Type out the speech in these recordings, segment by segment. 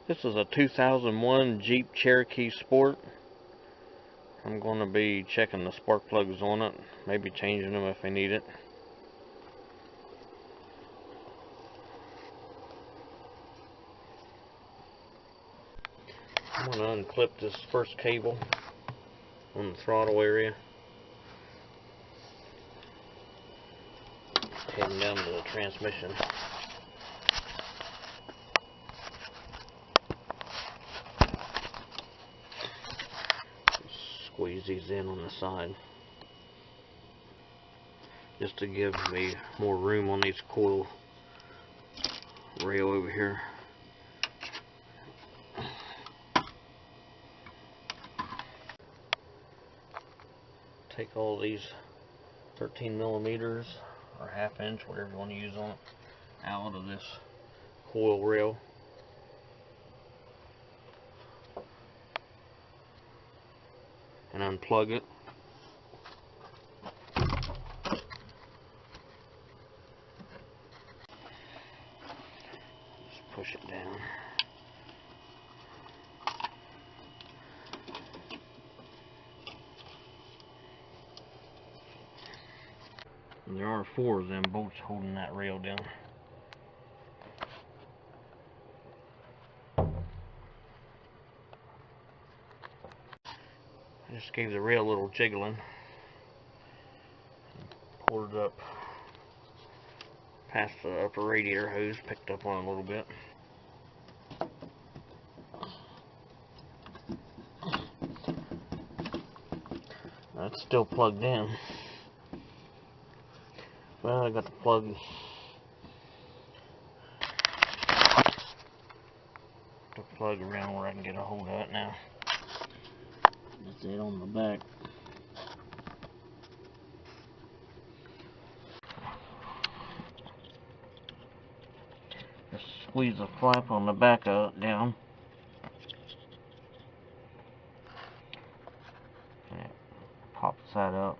This is a 2001 Jeep Cherokee Sport. I'm going to be checking the spark plugs on it, maybe changing them if I need it. I'm going to unclip this first cable on the throttle area. Heading down to the transmission. Squeeze these in on the side just to give me more room on these coil rail over here. Take all these 13 millimeters or ½ inch, whatever you want to use on it, out of this coil rail. And unplug it. Just push it down. And there are 4 of them bolts holding that rail down. I just gave the rail a little jiggling. Pulled it up past the upper radiator hose, picked up on it a little bit. That's still plugged in. Well, I got the plug around where I can get a hold of it now. That's it on the back. Just squeeze the flap on the back of it down. And it pops that up.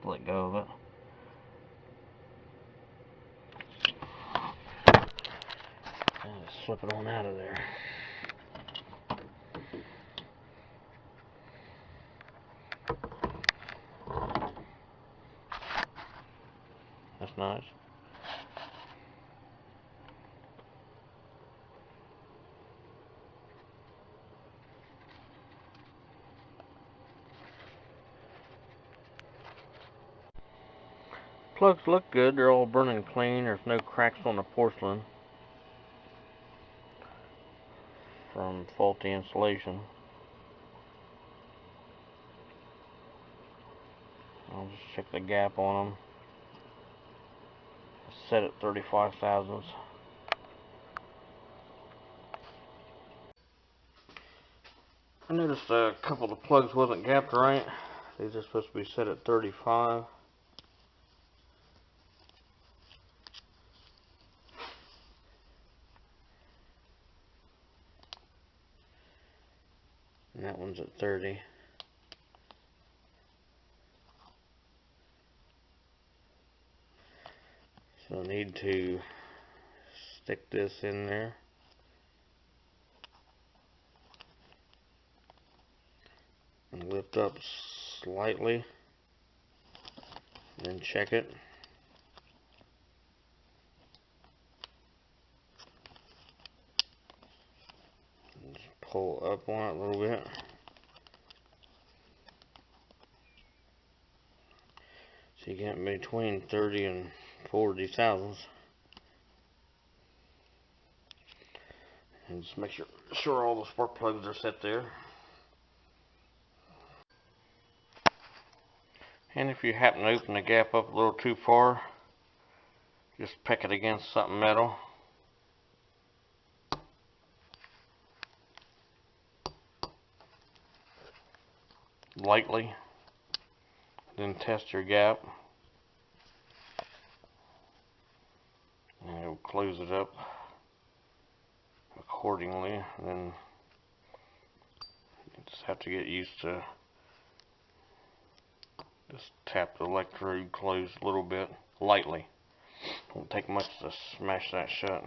Let go of it. And just slip it on out of there. That's nice. Plugs look good. They're all burning clean. There's no cracks on the porcelain from faulty insulation. I'll just check the gap on them. Set at 35 thousandths. I noticed a couple of the plugs wasn't gapped right. These are supposed to be set at 35. And that one's at 30. So I need to stick this in there. And lift up slightly. And then check it. And just pull up on it a little bit. So you get between 30 and 40 thousandths. And just make sure all the spark plugs are set there. And if you happen to open the gap up a little too far, just pick it against something metal. Lightly. Then test your gap. And it'll close it up accordingly. And then you just have to get used to just tap the electrode closed a little bit, lightly. Won't take much to smash that shut.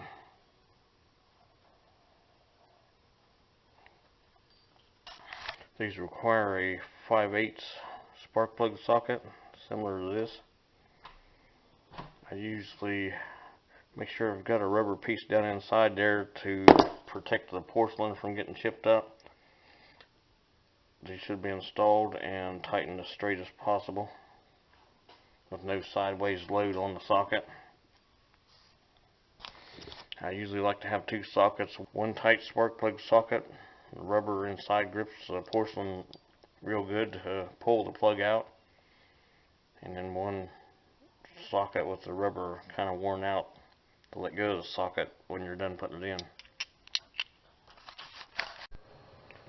These require a 5/8 spark plug socket, similar to this. I usually make sure I've got a rubber piece down inside there to protect the porcelain from getting chipped up. These should be installed and tightened as straight as possible with no sideways load on the socket. I usually like to have two sockets, one tight spark plug socket, the rubber inside grips the porcelain real good to pull the plug out, and then one socket with the rubber kind of worn out to let go of the socket when you're done putting it in.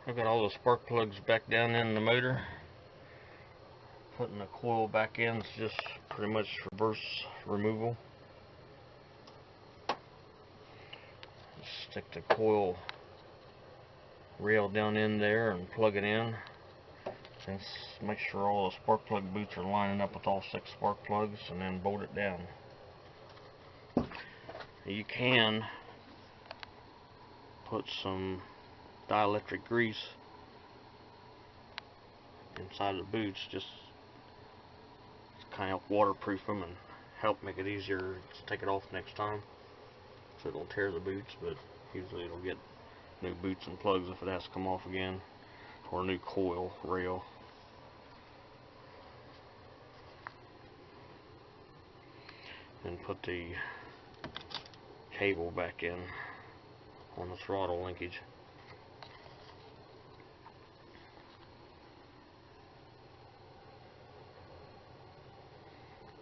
I've got all the spark plugs back down in the motor. Putting the coil back in is just pretty much reverse removal. Stick the coil rail down in there and plug it in. And make sure all the spark plug boots are lining up with all 6 spark plugs, and then bolt it down. You can put some dielectric grease inside the boots, just to kind of waterproof them and help make it easier to take it off next time, so it don't tear the boots. But usually it'll get new boots and plugs if it has to come off again, or a new coil rail. And put the cable back in on the throttle linkage.